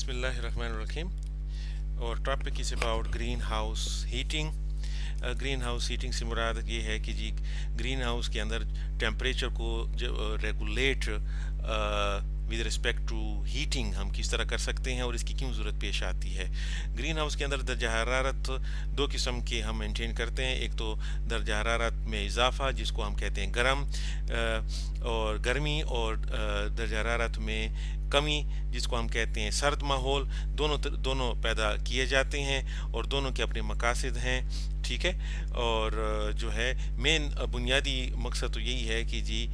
Bismillahirrahmanirrahim. और topic is about green house heating. Green house heating से मुराद ये है कि जी ग्रीन हाउस के अंदर टेम्परेचर को जो regulate with respect to heating हम किस तरह कर सकते हैं और इसकी क्यों ज़रूरत पेश आती है। ग्रीन हाउस के अंदर दर्जा हरारत दो किस्म के हम मेंटेन करते हैं। एक तो दर्जा हरारत में इजाफा जिसको हम कहते हैं गर्म और गर्मी, और दर्जा हरारत में कमी जिसको हम कहते हैं सर्द माहौल। दोनों पैदा किए जाते हैं और दोनों के अपने मकासद हैं, ठीक है। और जो है मेन बुनियादी मकसद तो यही है कि जी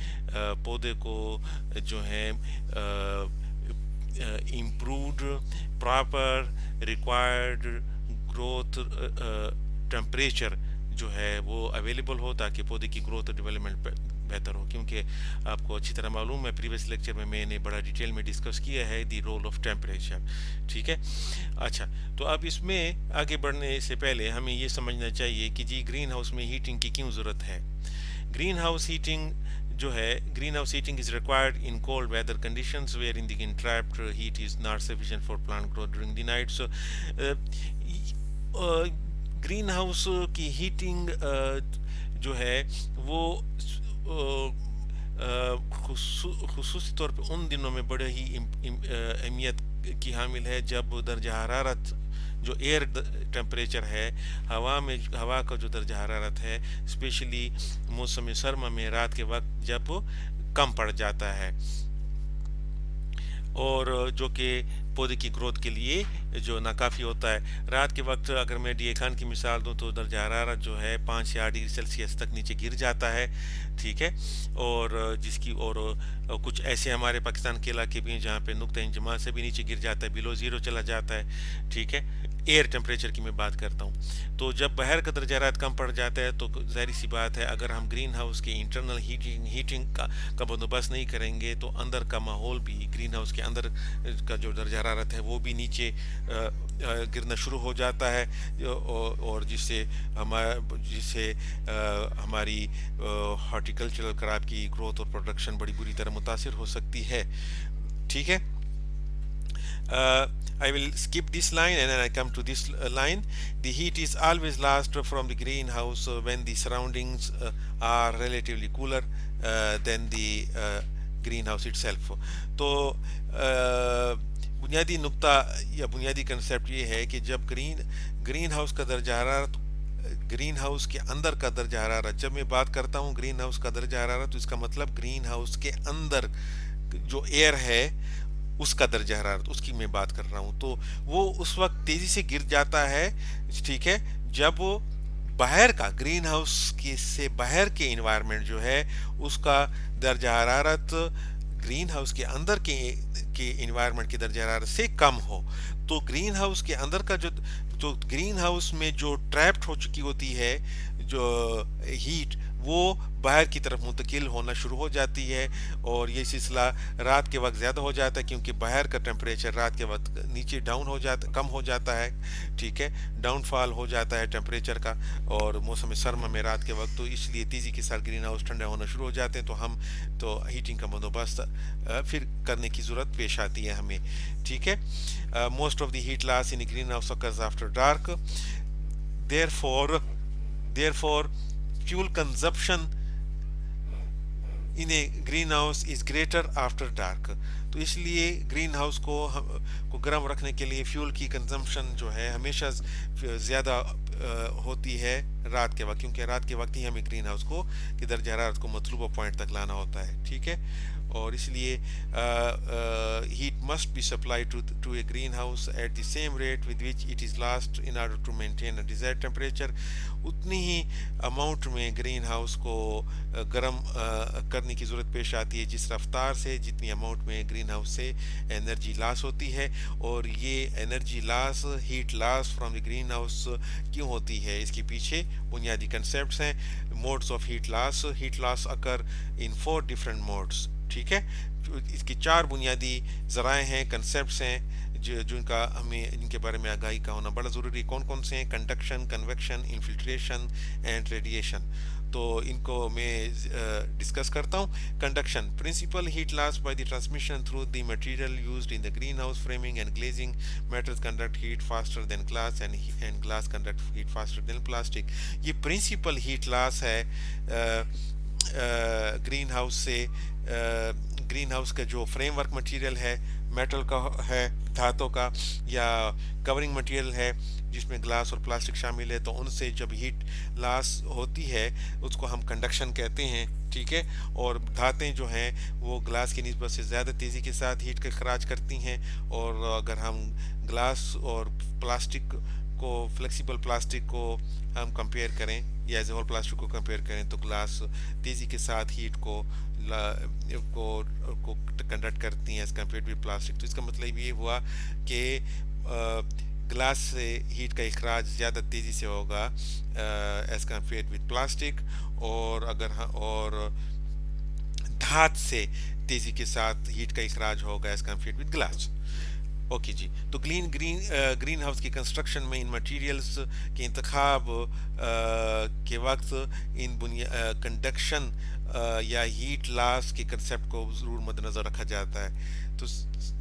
पौधे को जो है improved proper required growth temperature जो है वो अवेलेबल हो ताकि पौधे की ग्रोथ और डेवलपमेंट बेहतर हो। क्योंकि आपको अच्छी तरह मालूम है, प्रीवियस लेक्चर में मैंने बड़ा डिटेल में डिस्कस किया है दी रोल ऑफ टेम्परेचर, ठीक है। अच्छा, तो अब इसमें आगे बढ़ने से पहले हमें ये समझना चाहिए कि जी ग्रीन हाउस में हीटिंग की क्यों ज़रूरत है। ग्रीन हाउस हीटिंग जो है, greenhouse heating is required in cold weather conditions where in the entrapped heat is not sufficient for plant growth during the night. So green house की heating जो है वो खुसूसी तौर पे उन दिनों में बड़े ही अहमियत की हामिल है जब दर्जा हरारत जो एयर टेम्परेचर है, हवा का जो दर्जा हरारत है स्पेशली मौसम सरमा में रात के वक्त जब कम पड़ जाता है, और जो कि पौधे की ग्रोथ के लिए जो नाकाफ़ी होता है। रात के वक्त अगर मैं डी खान की मिसाल दूं तो दर्जा हरारत जो है 5 से 8 डिग्री सेल्सियस तक नीचे गिर जाता है, ठीक है। और जिसकी और कुछ ऐसे हमारे पाकिस्तान के इलाके भी हैं जहाँ पे नुक्ता इंजमा से भी नीचे गिर जाता है, बिलो ज़ीरो चला जाता है, ठीक है। एयर टेम्परेचर की मैं बात करता हूँ। तो जब बाहर का दर्जा हरारत कम पड़ जाता है तो ज़ाहिर सी बात है अगर हम ग्रीन हाउस के इंटरनल हीटिंग का बंदोबस्त नहीं करेंगे तो अंदर का माहौल भी, ग्रीन हाउस के अंदर का जो दर्जा हरारत है वो भी नीचे गिरना शुरू हो जाता है, और जिससे हमारी हॉर्टिकल्चरल क्रॉप की ग्रोथ और प्रोडक्शन बड़ी बुरी तरह मुतासिर हो सकती है, ठीक है। I will skip this line and then I come to this line. The heat is always lost from the greenhouse when the surroundings are relatively cooler than the greenhouse itself. तो बुनियादी नुक्ता या बुनियादी कंसेप्ट ये है कि जब green house का दर्जा हरारत, ग्रीन हाउस के अंदर का दर्जा हरारत, जब मैं बात करता हूँ ग्रीन हाउस का दर्जा हरारत तो इसका मतलब ग्रीन हाउस के अंदर जो एयर है उसका दर्जा हरारत, उसकी मैं बात कर रहा हूँ। तो वो उस वक्त तेजी से गिर जाता है, ठीक है, जब वो बाहर का ग्रीन हाउस के से बाहर के इन्वायरमेंट जो है उसका दर्जा हरारत ग्रीन हाउस के अंदर के इन्वायरमेंट के दर्जा हरारत से कम हो। तो ग्रीन हाउस के अंदर का जो ग्रीन हाउस में जो ट्रैप्ड हो चुकी होती है जो हीट, वो बाहर की तरफ मुंतकिल होना शुरू हो जाती है, और ये सिलसिला रात के वक्त ज़्यादा हो जाता है क्योंकि बाहर का टेम्परेचर रात के वक्त नीचे डाउन हो जाता, कम हो जाता है, ठीक है, डाउनफॉल हो जाता है टेम्परेचर का, और मौसम सरमा में रात के वक्त तो इसलिए तेज़ी के साथ ग्रीन हाउस ठंडा होना शुरू हो जाते हैं। तो हम तो हीटिंग का बंदोबस्त फिर करने की ज़रूरत पेश आती है हमें, ठीक है। Most of the heat loss in green house occurs after dark, therefore fuel consumption in a greenhouse is greater after dark. तो इसलिए ग्रीन हाउस को गर्म रखने के लिए फ्यूल की कंजम्पशन जो है हमेशा ज़्यादा होती है रात के वक्त, क्योंकि रात के वक्त ही हमें ग्रीन हाउस को की दर्जा हरारत को मतलूबा पॉइंट तक लाना होता है, ठीक है। और इसलिए heat must be supplied to a greenhouse at the same rate with which it is lost in order to maintain a desired temperature. उतनी ही अमाउंट में ग्रीन हाउस को गर्म करने की ज़रूरत पेश आती है जिस रफ्तार से, जितनी अमाउंट में ग्रीन हाउस से एनर्जी लॉस होती है। और ये energy loss, heat loss from the green house क्यों होती है, इसके पीछे बुनियादी कंसेप्ट्स हैं। Modes of heat loss occur in 4 different modes, ठीक है। इसकी 4 बुनियादी ज़राए हैं, कंसेप्ट्स हैं जिनका हमें इनके बारे में आगाही का होना बड़ा ज़रूरी है। कौन कौन से हैं? Conduction, convection, infiltration and radiation. तो इनको मैं डिस्कस करता हूँ। Conduction, principal heat loss by the transmission through the material used in the greenhouse framing and glazing. Metals conduct heat faster than glass and glass conduct heat faster than plastic. ये principal heat loss है greenhouse से। Greenhouse का जो framework material है, metal का है, धातु का, या कवरिंग मटेरियल है जिसमें ग्लास और प्लास्टिक शामिल है, तो उनसे जब हीट लॉस होती है उसको हम कंडक्शन कहते हैं। ठीक है। और धातें जो हैं वो ग्लास की निस्बत से ज़्यादा तेज़ी के साथ हीट का इखराज करती हैं। और अगर हम ग्लास और प्लास्टिक को, फ्लेक्सिबल प्लास्टिक को हम कंपेयर करें या एज होल प्लास्टिक को कंपेयर करें, तो ग्लास तेज़ी के साथ हीट को कंडक्ट करती हैं एज कम्पेयर विद प्लास्टिक। तो इसका मतलब ये हुआ कि ग्लास से हीट का इखराज ज़्यादा तेज़ी से होगा एज कम्पेयर विद प्लास्टिक, और धात से तेज़ी के साथ हीट का इखराज होगा as compare with glass. Okay जी। तो ग्रीन हाउस की कंस्ट्रक्शन में इन मटेरियल्स के इंतखाब के वक्त इन कंडक्शन या हीट लॉस के कंसेप्ट को ज़रूर मद्देनज़र रखा जाता है। तो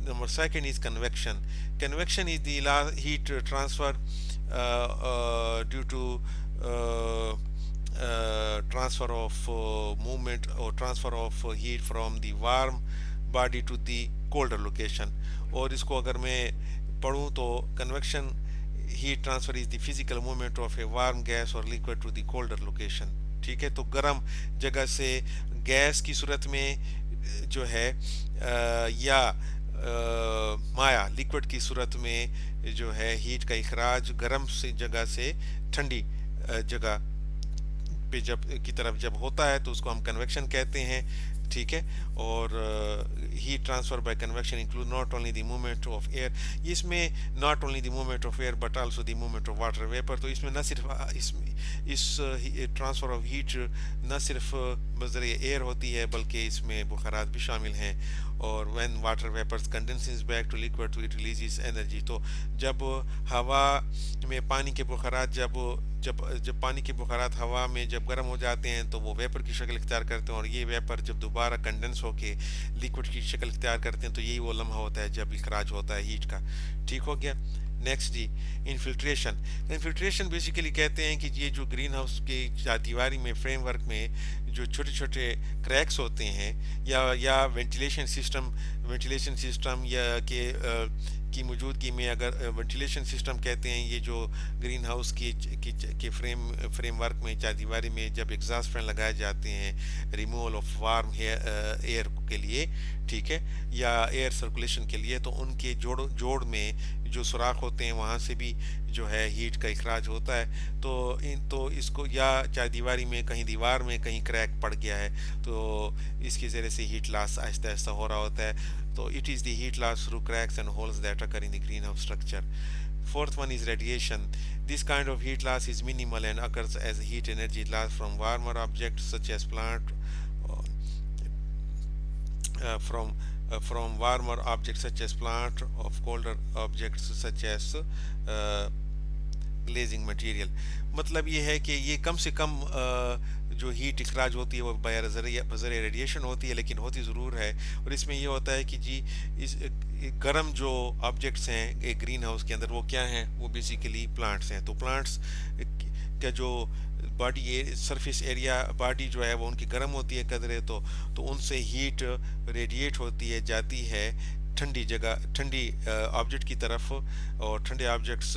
number second is convection. Convection is the heat transfer due to transfer of movement or transfer of heat from the warm body to the colder location। और इसको अगर मैं पढ़ूँ तो convection heat transfer is the physical movement of a warm gas और liquid to the colder location. ठीक है। तो गर्म जगह से गैस की सूरत में जो है या माया लिक्विड की सूरत में जो है हीट का इखराज गर्म से जगह से ठंडी जगह पे की तरफ जब होता है तो उसको हम कन्वेक्शन कहते हैं। ठीक है। और heat transfer by convection include not only the movement of air, इसमें not only the movement of air but also the movement of water vapour. तो इसमें न सिर्फ इस ट्रांसफर ऑफ हीट न सिर्फ बज़रिए एयर होती है बल्कि इसमें बुखारात भी शामिल हैं। और when water vapours condenses back to liquid तो इट रिलीजेस एनर्जी। तो जब हवा में पानी के बुखारात जब पानी के बुखारात हवा में जब गर्म हो जाते हैं तो वो वेपर की शक्ल इख्तियार करते हैं, और ये वेपर जब दोबारा कंडेंस होके लिक्विड की शक्ल इख्तियार करते हैं तो यही वो लम्हा होता है जब इखराज होता है हीट का। ठीक हो गया। नेक्स्ट जी, इन्फिल्ट्रेशन। इन्फिल्ट्रेशन बेसिकली कहते हैं कि ये जो ग्रीन हाउस के चारदीवारी में फ्रेमवर्क में जो छोटे छोटे क्रैक्स होते हैं या वेंटिलेशन सिस्टम या की मौजूदगी में, अगर वेंटिलेशन सिस्टम कहते हैं ये जो ग्रीन हाउस के फ्रेमवर्क में चारदीवारी में जब एग्जॉस्ट फैन लगाए जाते हैं रिमूवल ऑफ वार्म एयर के लिए, ठीक है, या एयर सर्कुलेशन के लिए, तो उनके जोड़ में जो सुराख होते हैं वहाँ से भी जो है हीट का इखराज होता है। तो इसको या चारदीवारी में कहीं दीवार में कहीं क्रैक पड़ गया है तो इसकी ज़रिए से हीट लॉस आहिस्ता आहिस्ता हो रहा होता है। तो it is the heat loss through cracks and holes that occur in the greenhouse structure. Fourth one is radiation. This kind of heat loss is minimal and occurs as heat energy loss from warmer objects such as from warmer objects such as plant, of colder objects such as glazing material. मतलब ये है कि ये कम से कम जो heat इखराज होती है वो बज़रिए रेडिएशन होती है, लेकिन होती ज़रूर है। और इसमें ये होता है कि जी इस गर्म जो ऑब्जेक्ट्स हैं एक ग्रीन हाउस के अंदर वो क्या हैं, वो बेसिकली प्लांट्स हैं। तो प्लांट्स का जो बॉडी सरफेस एरिया बॉडी जो है वो उनकी गर्म होती है कदरे, तो उनसे हीट रेडिएट होती है, जाती है ठंडी ऑब्जेक्ट की तरफ। और ठंडे ऑब्जेक्ट्स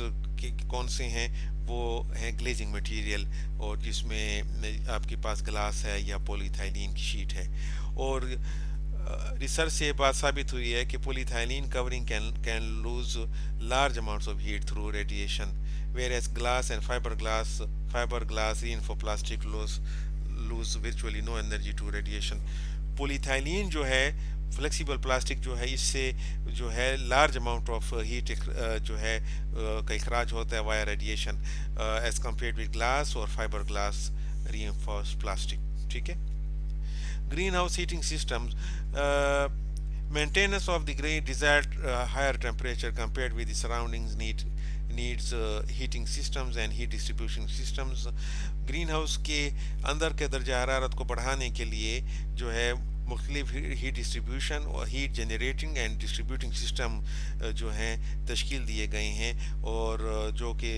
कौन से हैं? वो हैं ग्लेजिंग मटेरियल, और जिसमें आपके पास ग्लास है या पॉलीथाइलिन की शीट है। और रिसर्च से बात साबित हुई है कि polyethylene covering can lose large amounts of heat through radiation, whereas glass and fiberglass reinforced plastic lose virtually no energy to radiation। Polyethylene जो है फ्लेक्सिबल प्लास्टिक जो है इससे जो है लार्ज अमाउंट ऑफ हीट जो है का इखराज होता है via radiation as compared with glass और फाइबर ग्लास रीइंफोर्स्ड प्लास्टिक। ठीक है। Greenhouse heating systems Maintenance of the green desired higher temperature compared with the surroundings needs heating systems and heat distribution systems. Green house के अंदर के दर्जा हरारत को बढ़ाने के लिए जो है मुख्तलिफ हीट डिस्ट्रीब्यूशन और heat generating and distributing system जो हैं तश्कील दिए गए हैं, और जो कि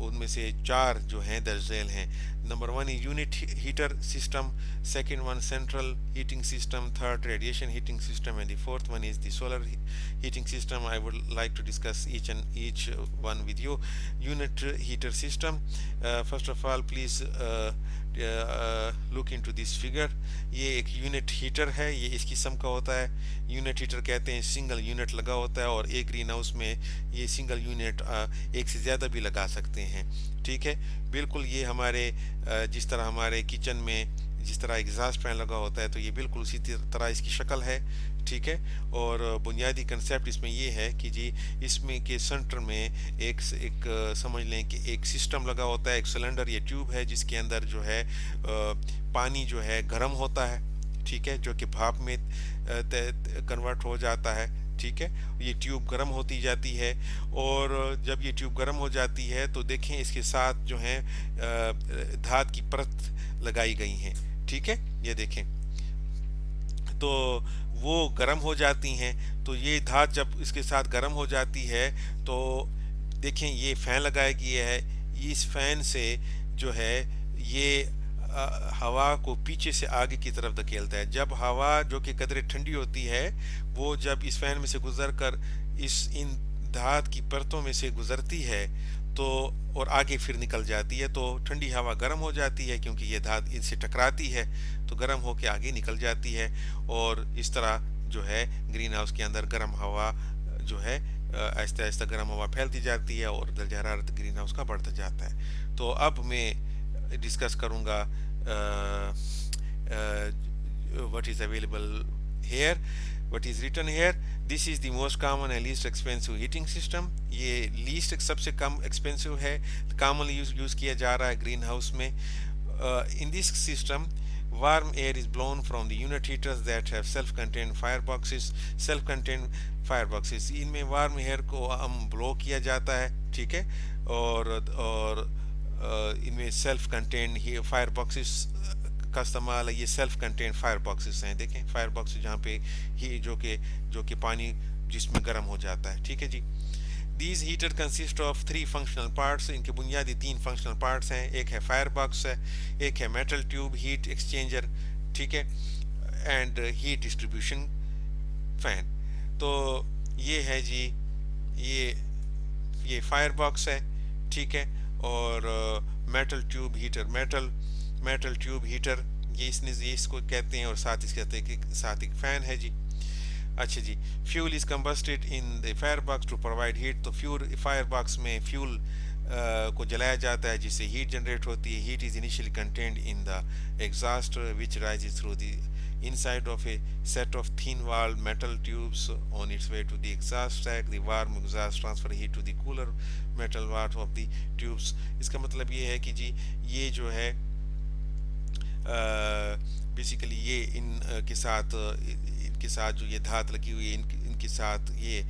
उनमें से चार जो हैं दर्ज झेल हैं. Number one is unit heater system, second one central heating system, third radiation heating system, and the fourth one is the solar heating system. I would like to discuss each one with you. Unit heater system. First of all, please look into this figure. ये एक unit heater है, ये इस किस्म का होता है. Unit heater कहते हैं सिंगल यूनिट लगा होता है, और एक ग्रीन हाउस में ये सिंगल यूनिट एक से ज़्यादा भी लगा सकते हैं. ठीक है, बिल्कुल ये हमारे जिस तरह हमारे किचन में जिस तरह एग्जॉस्ट फैन लगा होता है, तो ये बिल्कुल उसी तरह इसकी शक्ल है. ठीक है, और बुनियादी कंसेप्ट इसमें ये है कि जी इसमें के सेंटर में एक समझ लें कि एक सिस्टम लगा होता है, एक सिलेंडर या ट्यूब है जिसके अंदर जो है पानी जो है गर्म होता है. ठीक है, जो कि भाप में कन्वर्ट हो जाता है. ठीक है, ये ट्यूब गर्म होती जाती है, और जब ये ट्यूब गर्म हो जाती है तो देखें इसके साथ जो है धात की परत लगाई गई हैं. ठीक है, ये देखें तो वो गर्म हो जाती हैं. तो ये धात जब इसके साथ गर्म हो जाती है तो देखें ये फ़ैन लगाया गया है. इस फ़ैन से जो है ये हवा को पीछे से आगे की तरफ धकेलता है. जब हवा जो कि कदरे ठंडी होती है वो जब इस फ़ैन में से गुजर कर इन धात की परतों में से गुजरती है तो और आगे फिर निकल जाती है, तो ठंडी हवा गर्म हो जाती है क्योंकि ये धात इनसे टकराती है तो गर्म होकर आगे निकल जाती है, और इस तरह जो है ग्रीन हाउस के अंदर गर्म हवा जो है आहिस्ता आहिस्ता गर्म हवा फैलती जाती है और दर्जा हरारत ग्रीन हाउस का बढ़ता जाता है. तो अब मैं डिस्कस करूँगा what is available here, what is written here. This is the most common and least expensive heating system. ये least सबसे कम expensive है, commonly use किया जा रहा है green house में. In this system warm air is blown from the unit heaters that have self-contained fireboxes. Self-contained fireboxes, इनमें warm air को हम blow किया जाता है. ठीक है, और इनमें सेल्फ कंटेन्ड फायर बॉक्सेस का इस्तेमाल है. ये सेल्फ कंटेन्ड फायर बॉक्सेस हैं. देखें फायर बॉक्स जहाँ पे ही जो कि पानी जिसमें गर्म हो जाता है. ठीक है जी. These heater consist of 3 functional parts. इनके बुनियादी 3 फंक्शनल पार्ट्स हैं. एक है फायर बॉक्स है, एक है मेटल ट्यूब हीट एक्सचेंजर. ठीक है, एंड हीट डिस्ट्रीब्यूशन फैन. तो ये है जी ये फायर बॉक्स है. ठीक है, और metal tube heater metal tube heater ये इसको कहते हैं, और साथ इसके साथ एक फ़ैन है जी. अच्छा जी. Fuel is combusted in the fire box to provide heat. तो फ्यूल फायर बॉक्स में फ्यूल को जलाया जाता है जिससे हीट जनरेट होती है. Heat is initially contained in the exhaust which rises through the inside of a set of thin walled metal tubes on its way to the exhaust stack. The warm exhaust transfer heat to the cooler metal part of the tubes. इसका मतलब ये है कि जी ये जो है basically ये इनके साथ जो ये धात लगी हुई है इनके साथ ये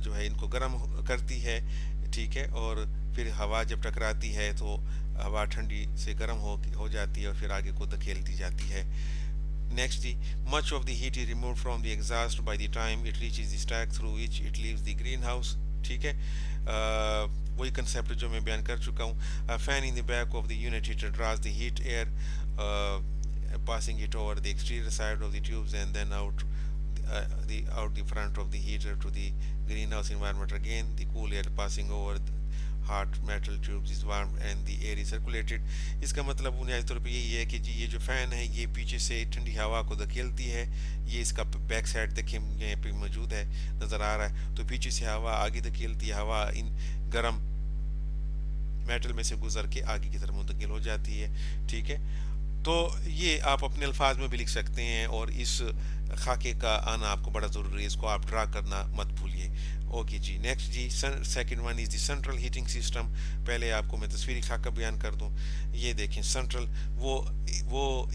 जो है इनको गर्म करती है. ठीक है, और फिर हवा जब टकराती है तो हवा ठंडी से गर्म हो जाती है और फिर आगे को धकेलती जाती है. Next, much of the heat is removed from the exhaust by the time it reaches the stack through which it leaves the greenhouse. ठीक है, वही कंसेप्ट जो मैं बयान कर चुका हूँ. A fan in the back of the unit heater draws the heat air, passing it over the exterior side of the tubes and then out the front of the heater to the greenhouse environment. Again, the cool air passing over the hot metal tubes is warmed and the air is circulated. इसका मतलब बुनियादी तौर पे यही है कि जी ये जो फ़ैन है ये पीछे से ठंडी हवा को धकेलती है. ये इसका बैक साइड देखें यहाँ पे मौजूद है, नज़र आ रहा है. तो पीछे से हवा आगे धकेलती है, हवा इन गर्म मेटल में से गुजर के आगे की तरफ मुंतकिल हो जाती है. ठीक है, तो ये आप अपने अल्फाज में भी लिख सकते हैं, और इस खाके का आना आपको बड़ा ज़रूरी है. इसको आप ड्रा करना मत भूलिए. ओके जी. नेक्स्ट जी, second one is the central heating system. पहले आपको मैं तस्वीरी खाका बयान कर दूं. ये देखें सेंट्रल वो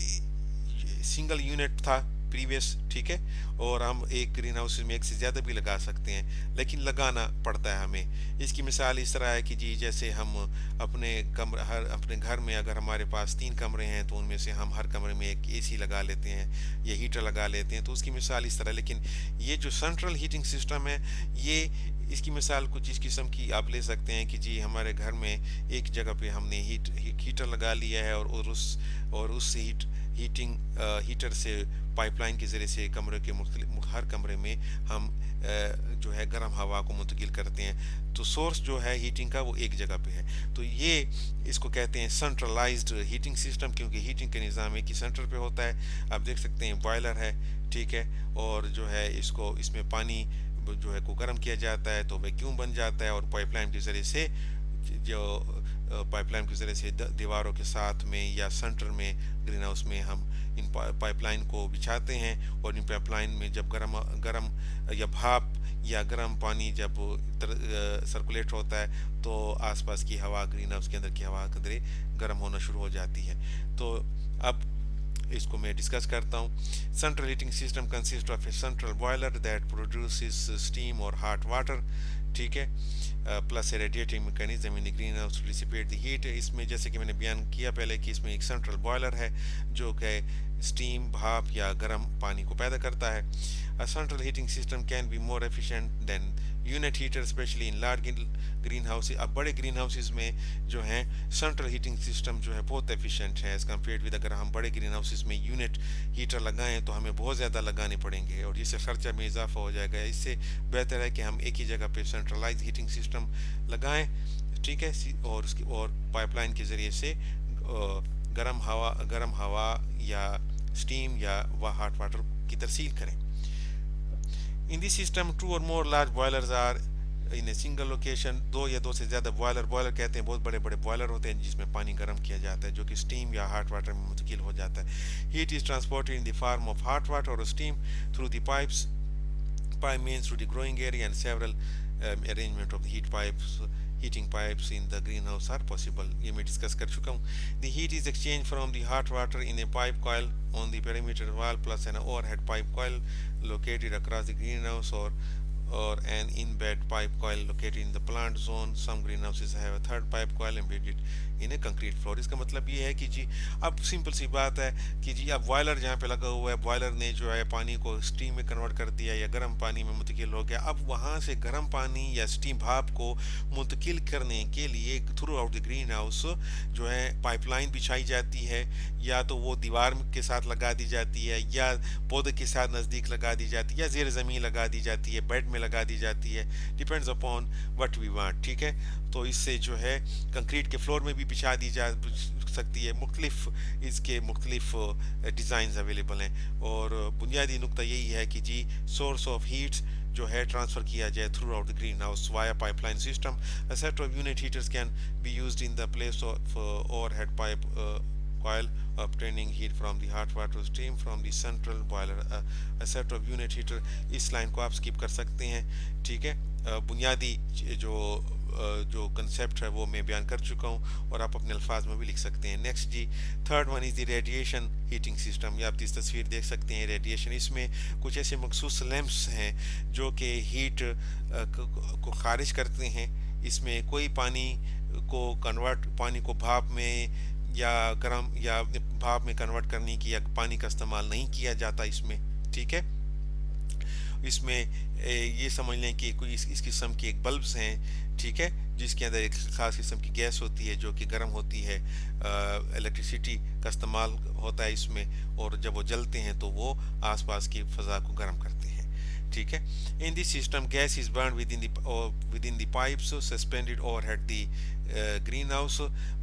सिंगल यूनिट था. प्रीवियस, ठीक है। और हम एक ग्रीन हाउस में एक से ज़्यादा भी लगा सकते हैं, लेकिन लगाना पड़ता है हमें। इसकी मिसाल इस तरह है कि जी जैसे हम अपने घर में अगर हमारे पास 3 कमरे हैं तो उनमें से हम हर कमरे में एक एसी लगा लेते हैं या हीटर लगा लेते हैं, तो उसकी मिसाल इस तरह। लेकिन ये जो सेंट्रल हीटिंग सिस्टम है, ये इसकी मिसाल कुछ इस किस्म की आप ले सकते हैं कि जी हमारे घर में एक जगह पे हमने हीटर लगा लिया है, और उस हीटर से पाइपलाइन के ज़रिए से कमरे के हर कमरे में हम जो है गर्म हवा को मुंतकिल करते हैं। तो सोर्स जो है हीटिंग का वो एक जगह पे है। तो ये इसको कहते हैं सेंट्रलाइज्ड हीटिंग सिस्टम, क्योंकि हीटिंग का निज़ाम एक ही सेंटर पे होता है। आप देख सकते हैं बॉयलर है, ठीक है, और जो है इसमें पानी जो है को गर्म किया जाता है तो वैक्यूम बन जाता है, और पाइपलाइन के ज़रिए से दीवारों के साथ में या सेंटर में ग्रीन हाउस में हम इन पाइपलाइन को बिछाते हैं, और इन पाइपलाइन में जब गरम या भाप या गर्म पानी जब सर्कुलेट होता है तो आसपास की हवा, ग्रीन हाउस के अंदर की हवा कदरे गर्म होना शुरू हो जाती है। तो अब इसको मैं डिस्कस करता हूँ। Central heating system consist of a central boiler that produces steam और हॉट वाटर, ठीक है, plus a radiating mechanism in the greenhouse to dissipate the heat. इसमें जैसे कि मैंने बयान किया पहले कि इसमें एक सेंट्रल बॉयलर है जो कि स्टीम, भाप या गर्म पानी को पैदा करता है। A central heating system can be more efficient than unit heater, especially in large green houses. अब बड़े ग्रीन हाउसेज में जो है सेंट्रल हीटिंग सिस्टम जो है बहुत एफिशिएंट है एज कम्पेयर विद अगर हम बड़े ग्रीन हाउसेज में यूनिट हीटर लगाएं तो हमें बहुत ज़्यादा लगाने पड़ेंगे और जिससे खर्चा में इजाफा हो जाएगा। इससे बेहतर है कि हम एक ही जगह पे सेंट्रलाइज हीटिंग सिस्टम लगाएं, ठीक है, और पाइपलाइन के ज़रिए से गर्म हवा या स्टीम या हॉट वाटर की तरसील करें। In this system, 2 or more large boilers are in a single location. दो या दो से ज़्यादा बॉयलर कहते हैं, बहुत बड़े बड़े बॉयलर होते हैं जिसमें पानी गर्म किया जाता है जो कि स्टीम या हॉट वाटर में मुंतकिल हो जाता है। Heat is transported in the form of hot water or steam through the pipe means through the growing area, and several arrangement of the heating pipes in the greenhouse are possible. ये मैं discuss कर चुका हूँ। The heat is exchanged from the hot water in a pipe coil on the perimeter wall plus an overhead pipe coil located across the greenhouse, or an in-bed pipe coil located in the plant zone. Some greenhouses have a third pipe coil embedded in a concrete floor. इसका मतलब ये है कि जी अब simple सी बात है कि जी अब बॉयलर जहाँ पे लगा हुआ है, बॉयलर ने जो है पानी को स्टीम में कन्वर्ट कर दिया या गर्म पानी में मुंतकिल हो गया। अब वहाँ से गर्म पानी या स्टीम भाप को मुंतकिल करने के लिए through out the green house जो है पाइपलाइन बिछाई जाती है, या तो वो दीवार के साथ लगा दी जाती है, या पौधे के साथ नज़दीक लगा दी जाती है, या ज़ेर ज़मीन लगा दी जाती है, बेड में लगा दी जाती है, depends upon what we want, ठीक है। तो इससे जो है कंक्रीट के फ्लोर में भी बिछा दी जा सकती है। इसके मुख्तलिफ डिज़ाइंस अवेलेबल हैं, और बुनियादी नुक्ता यही है कि जी सोर्स ऑफ हीट्स जो है ट्रांसफ़र किया जाए through out the green house via pipeline system. A set of unit heaters can be used in the place of overhead pipe coil obtaining heat from the hot water stream from the central boiler. A set of unit heater, इस line को आप skip कर सकते हैं, ठीक है। बुनियादी जो कंसेप्ट है वो मैं बयान कर चुका हूँ और आप अपने अल्फाज में भी लिख सकते हैं। नेक्स्ट जी third one is the radiation heating system. ये आप इस तस्वीर देख सकते हैं रेडिएशन। इसमें कुछ ऐसे मखसूस लैंप्स हैं जो कि हीट को खारिज करते हैं। इसमें कोई पानी को भाप में या गर्म या भाप में कन्वर्ट करने की या पानी का इस्तेमाल नहीं किया जाता इसमें, ठीक है। इसमें ये समझ लें कि कोई इस किस्म के एक बल्ब्स हैं, ठीक है, जिसके अंदर एक ख़ास किस्म की गैस होती है जो कि गर्म होती है, इलेक्ट्रिसिटी का इस्तेमाल होता है इसमें, और जब वो जलते हैं तो वो आसपास की फ़ज़ा को गर्म करते हैं, ठीक है। In this system gas is burn with in the pipes suspended overhead the green house.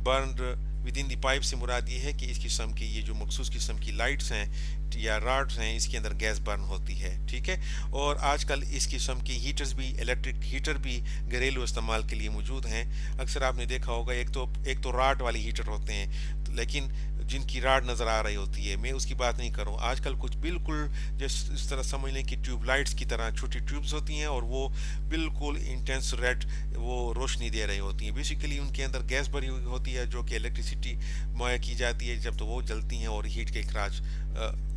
Burn with in the pipe से मुराद ये है कि इस किस्म की ये जो मखसूस किस्म की लाइट्स हैं या रॉड्स हैं, इसके अंदर गैस बर्न होती है, ठीक है। और आजकल इस किस्म की इलेक्ट्रिक हीटर भी घरेलू इस्तेमाल के लिए मौजूद हैं। अक्सर आपने देखा होगा एक तो रॉड वाली हीटर होते हैं, लेकिन जिनकी राड नज़र आ रही होती है, मैं उसकी बात नहीं कर रहा हूँ। आजकल कुछ बिल्कुल जैसे इस तरह समझ लें कि ट्यूबलाइट्स की तरह छोटी ट्यूब्स होती हैं और वो बिल्कुल इंटेंस रेड वो रोशनी दे रही होती हैं। बेसिकली उनके अंदर गैस भरी हुई होती है जो कि इलेक्ट्रिसिटी मुहैया की जाती है जब तो वो जलती हैं और हीट के इखराज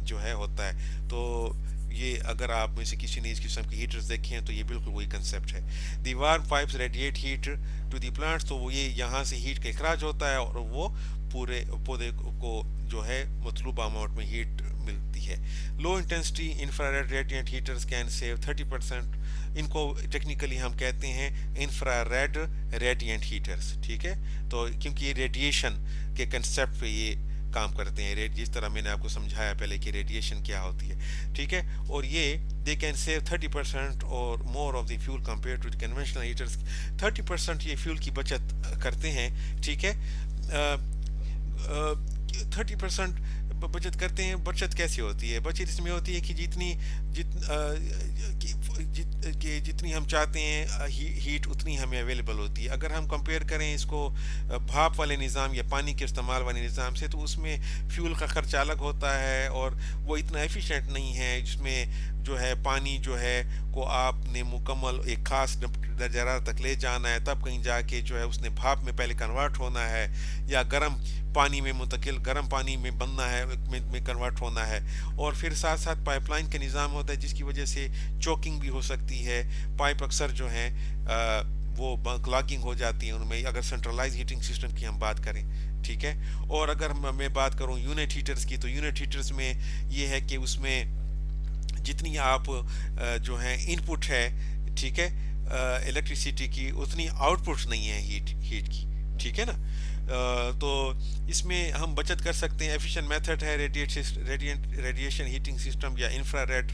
جو ہے ہوتا ہے. تو یہ اگر آپ میں سے کسی نے اس قسم کے ہیٹرز دیکھے ہیں تو یہ بالکل وہی کنسیپٹ ہے. The warm pipes radiate heat to the plants, تو وہ یہ یہاں سے ہیٹ کا اخراج ہوتا ہے اور وہ پورے پودے کو جو ہے مطلوبہ اماؤنٹ میں ہیٹ ملتی ہے. Low intensity infrared radiant heaters can save 30%. ان کو ٹیکنیکلی ہم کہتے ہیں انفرا ریڈ ریڈینٹ ہیٹرز, ٹھیک ہے. تو کیونکہ یہ ریڈیشن کے کنسیپٹ پہ یہ کام کرتے ہیں, جس طرح میں نے آپ کو سمجھایا پہلے کہ ریڈیشن کیا ہوتی ہے, ٹھیک ہے. اور یہ دے کین سیو 30% اور more of the fuel compare to conventional heaters. 30% یہ فیول کی بچت کرتے ہیں, ٹھیک ہے. 30% بچت کرتے ہیں. بچت کیسی ہوتی ہے؟ بچت اس میں ہوتی ہے کہ جتنی ہم چاہتے ہیں ہیٹ اتنی ہمیں اویلیبل ہوتی ہے. اگر ہم کمپیئر کریں اس کو بھاپ والے نظام یا پانی کے استعمال والے نظام سے, تو اس میں فیول کا خرچہ الگ ہوتا ہے اور وہ اتنا ایفیشینٹ نہیں ہے, جس میں جو ہے پانی جو ہے کو آپ نے مکمل ایک خاص درجہ حرارت تک لے جانا ہے, تب کہیں جا کے جو ہے اس نے بھاپ میں پہلے کنورٹ ہونا ہے, یا گرم پانی میں گرم پانی میں بننا ہے, میں کنورٹ ہونا ہے. اور پھر ساتھ ساتھ پائپ لائن کا نظام ہوتا ہے جس کی وجہ سے چوکنگ بھی ہو سکتی ہے. پائپ اکثر جو ہیں وہ کلاگنگ ہو جاتی ہیں ان میں, اگر سینٹرلائز ہیٹنگ سسٹم کی ہم بات کریں, ٹھیک ہے. اور اگر میں بات کروں یونٹ ہیٹرز کی, تو یونٹ ہیٹرز میں یہ ہے کہ اس میں جتنی آپ جو ہے ان پٹ ہے, ٹھیک ہے, الیکٹریسٹی کی, اتنی آؤٹ پٹ نہیں ہے ہیٹ کی, ٹھیک ہے نا. تو اس میں ہم بچت کر سکتے ہیں. ایفیشینٹ میتھڈ ہے ریڈیشن ہیٹنگ سسٹم یا انفرا ریڈ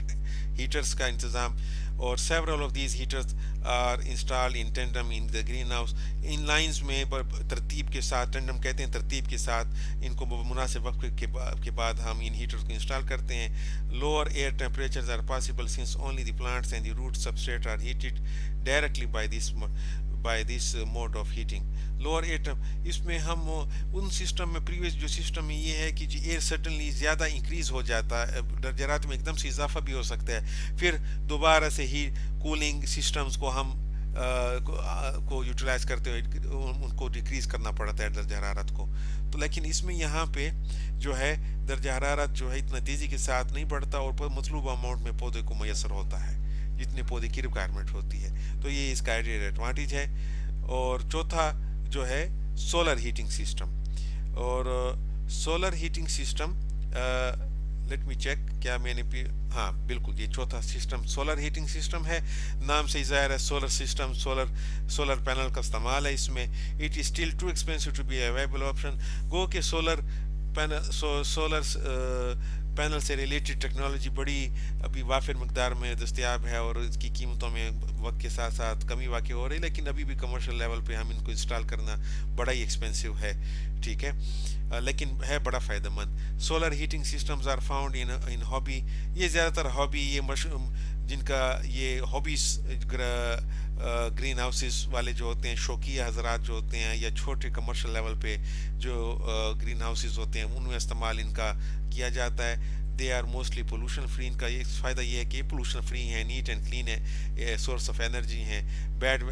ہیٹرز کا انتظام. اور several of these heaters are installed in tandem in the greenhouse. In lines میں ترتیب کے ساتھ, ٹینڈم کہتے ہیں ترتیب کے ساتھ, ان کو مناسب وقت کے بعد ہم ان ہیٹرز کو انسٹال کرتے ہیں. lower air temperatures are possible since only the plants and the root substrate are heated directly by this mode of heating. Lower air, اس میں ہم ان سسٹم میں پریویس جو سسٹم میں یہ ہے کہ ایئر سڈنلی زیادہ انکریز ہو جاتا ہے, درجہ حرارت میں ایک دم سے اضافہ بھی ہو سکتا ہے, پھر دوبارہ سے ہی کولنگ سسٹمز کو ہم کو یوٹیلائز کرتے ہوئے ان کو ڈیکریز کرنا پڑتا ہے درجہ حرارت کو. تو لیکن اس میں یہاں پہ جو ہے درجہ حرارت جو ہے اتنا تیزی کے ساتھ نہیں بڑھتا اور مطلوبہ اماؤنٹ میں پودے کو میسر ہوتا ہے جتنے پودے کی ریکوائرمنٹ ہوتی ہے. تو یہ اس کا ایڈوانٹیج ہے. اور چوتھا جو ہے سولر ہیٹنگ سسٹم. اور solar heating system, let me check کیا میں نے ہاں بالکل یہ چوتھا سسٹم سولر ہیٹنگ سسٹم ہے. نام سے ظاہر ہے سولر سسٹم, سولر پینل کا استعمال ہے اس میں. It is still too expensive to be available option. گو کہ سولر پینل سے ریلیٹڈ ٹیکنالوجی بڑی ابھی وافر مقدار میں دستیاب ہے اور اس کی قیمتوں میں وقت کے ساتھ ساتھ کمی واقع ہو رہی ہے, لیکن ابھی بھی کمرشل لیول پہ ہم ان کو انسٹال کرنا بڑا ہی ایکسپینسو ہے, ٹھیک ہے, لیکن ہے بڑا فائدہ مند. Solar heating systems are found in hobby. یہ زیادہ تر ہابی, یہ جن کا یہ ہابیز گرین ہاؤسز والے جو ہوتے ہیں, شوقیہ حضرات جو ہوتے ہیں, یا چھوٹے کمرشل لیول پہ جو گرین ہاؤسز ہوتے ہیں, ان میں استعمال ان کا کیا جاتا ہے. They are mostly pollution free. ان کا یہ فائدہ یہ ہے کہ پولوشن فری ہیں, نیٹ اینڈ کلین ہے, سورس آف انرجی ہیں.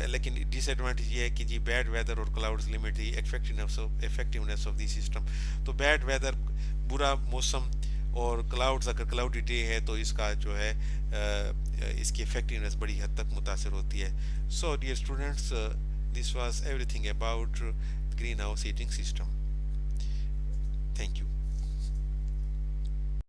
لیکن ڈس ایڈوانٹیج یہ ہے کہ جی بیڈ ویدر اور clouds limit the effectiveness of the system. تو بیڈ ویدر, برا موسم, اور کلاؤڈز اگر کلاؤڈی ڈے ہے تو اس کا جو ہے اس کی افیکٹونیس بڑی حد تک متاثر ہوتی ہے. So dear students, this was everything about greenhouse heating system. Thank you.